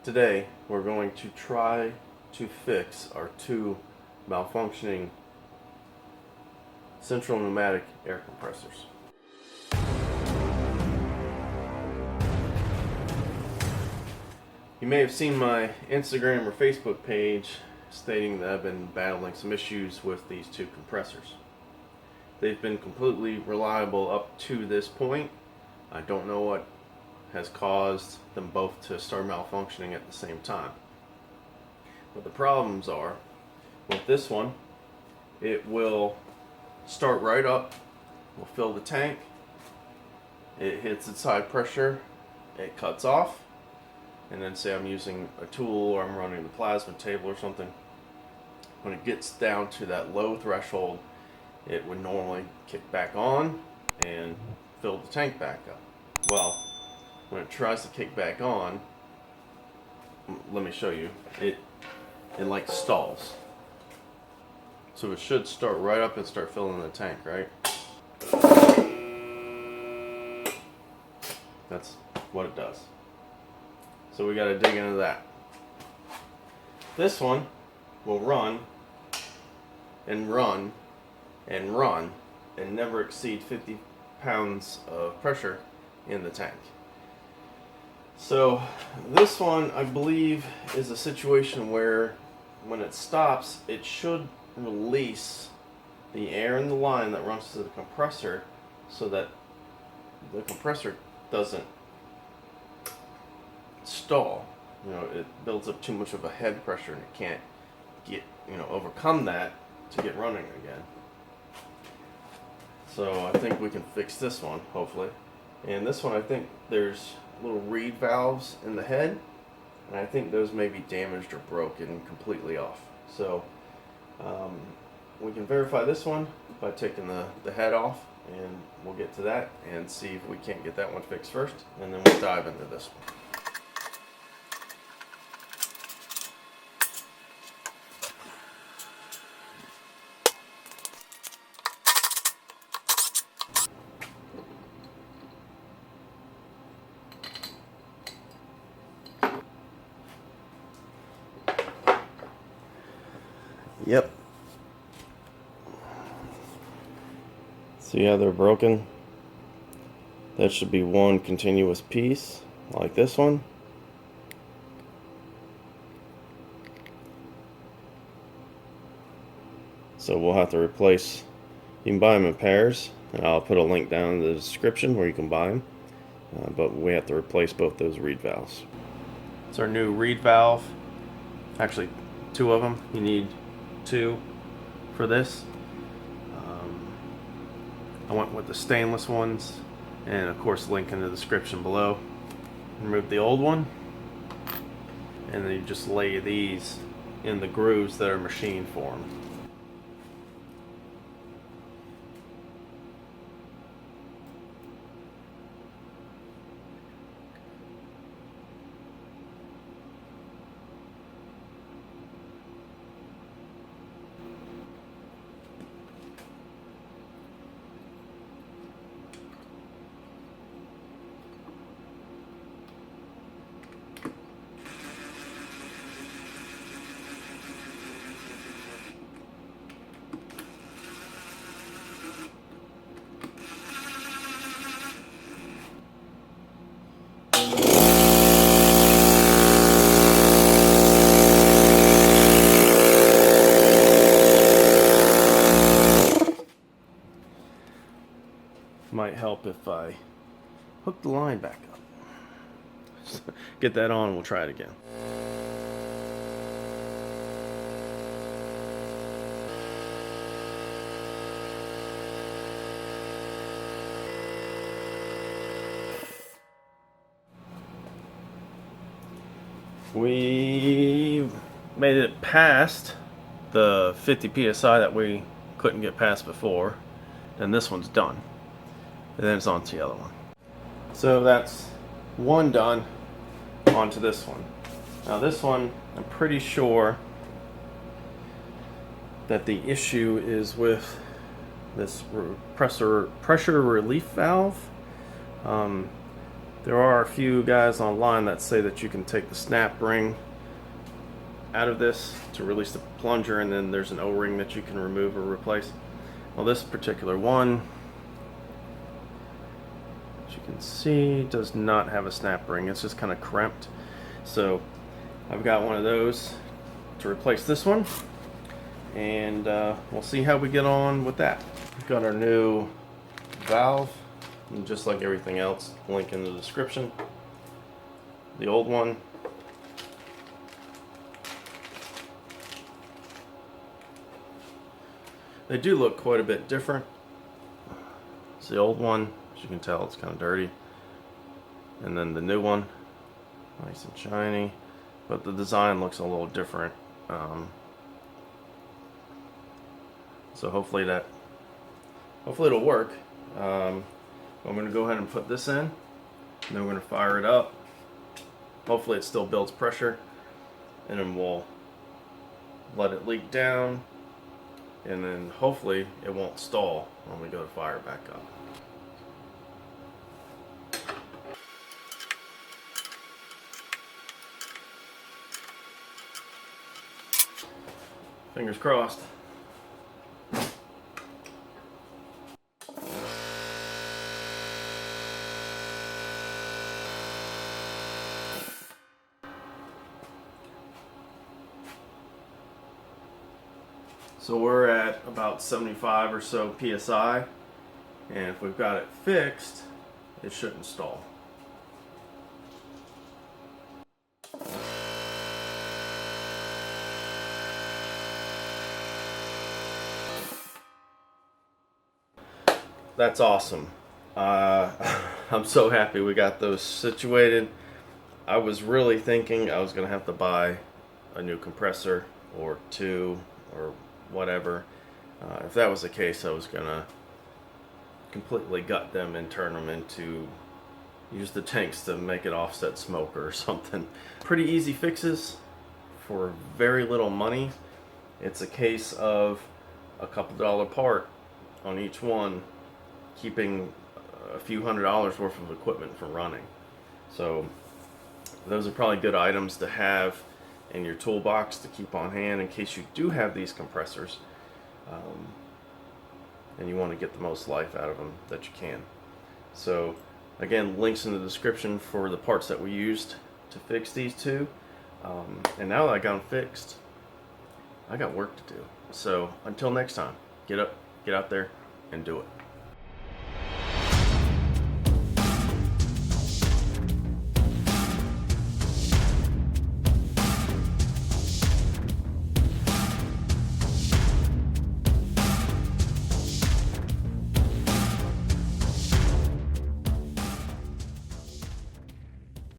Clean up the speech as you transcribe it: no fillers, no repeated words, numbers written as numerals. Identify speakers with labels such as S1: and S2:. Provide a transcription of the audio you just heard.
S1: Today we're going to try to fix our two malfunctioning Central Pneumatic air compressors. You may have seen my Instagram or Facebook page stating that I've been battling some issues with these two compressors. They've been completely reliable up to this point. I don't know what has caused them both to start malfunctioning at the same time. What the problems are, with this one, it will start right up, will fill the tank, it hits its high pressure, it cuts off, and then say I'm using a tool or I'm running the plasma table or something. When it gets down to that low threshold, it would normally kick back on and fill the tank back up. Well, when it tries to kick back on, let me show you, it like stalls. So it should start right up and start filling the tank, right? That's what it does. So we got to dig into that. This one will run and run and run and never exceed 50 pounds of pressure in the tank. So this one, I believe, is a situation where when it stops, it should release the air in the line that runs to the compressor so that the compressor doesn't stall. You know, it builds up too much of a head pressure and it can't get, overcome that to get running again. So I think we can fix this one, hopefully. And this one, I think there's little reed valves in the head, and I think those may be damaged or broken completely off. So we can verify this one by taking the head off, and we'll get to that and see if we can't get that one fixed first, and then we'll dive into this one. Yep. See how they're broken? That should be one continuous piece, like this one. So we'll have to replace. You can buy them in pairs, and I'll put a link down in the description where you can buy them. But we have to replace both those reed valves. It's our new reed valve. Actually, two of them. You need two for this. I went with the stainless ones, and of course link in the description below. Remove the old one, and then you just lay these in the grooves that are machine formed. Might help if I hook the line back up. Get that on and we'll try it again. We made it past the 50 PSI that we couldn't get past before, and this one's done. And then it's on to the other one. So that's one done. On to this one. Now this one, I'm pretty sure that the issue is with this pressure relief valve. There are a few guys online that say that you can take the snap ring out of this to release the plunger, and then there's an O-ring that you can remove or replace. Well, this particular one, as you can see, does not have a snap ring. It's just kind of crimped. So I've got one of those to replace this one, and we'll see how we get on with that. We've got our new valve, and just like everything else, link in the description. The old one, they do look quite a bit different. It's the old one, as you can tell, it's kind of dirty, and then the new one, nice and shiny, but the design looks a little different. So hopefully it'll work. I'm going to go ahead and put this in, and then we're going to fire it up. Hopefully it still builds pressure, and then we'll let it leak down, and then hopefully it won't stall when we go to fire it back up. Fingers crossed. So we're at about 75 or so PSI, and if we've got it fixed, it shouldn't stall. That's awesome. I'm so happy we got those situated. I was really thinking I was going to have to buy a new compressor or two or whatever. If that was the case, I was going to completely gut them and turn them into, use the tanks to make it offset smoker or something. Pretty easy fixes for very little money. It's a case of a couple dollar part on each one, keeping a few $100s worth of equipment from running. So those are probably good items to have in your toolbox to keep on hand in case you do have these compressors, and you want to get the most life out of them that you can. So again, links in the description for the parts that we used to fix these two. And now that I got them fixed, I got work to do. So until next time, get up, get out there, and do it.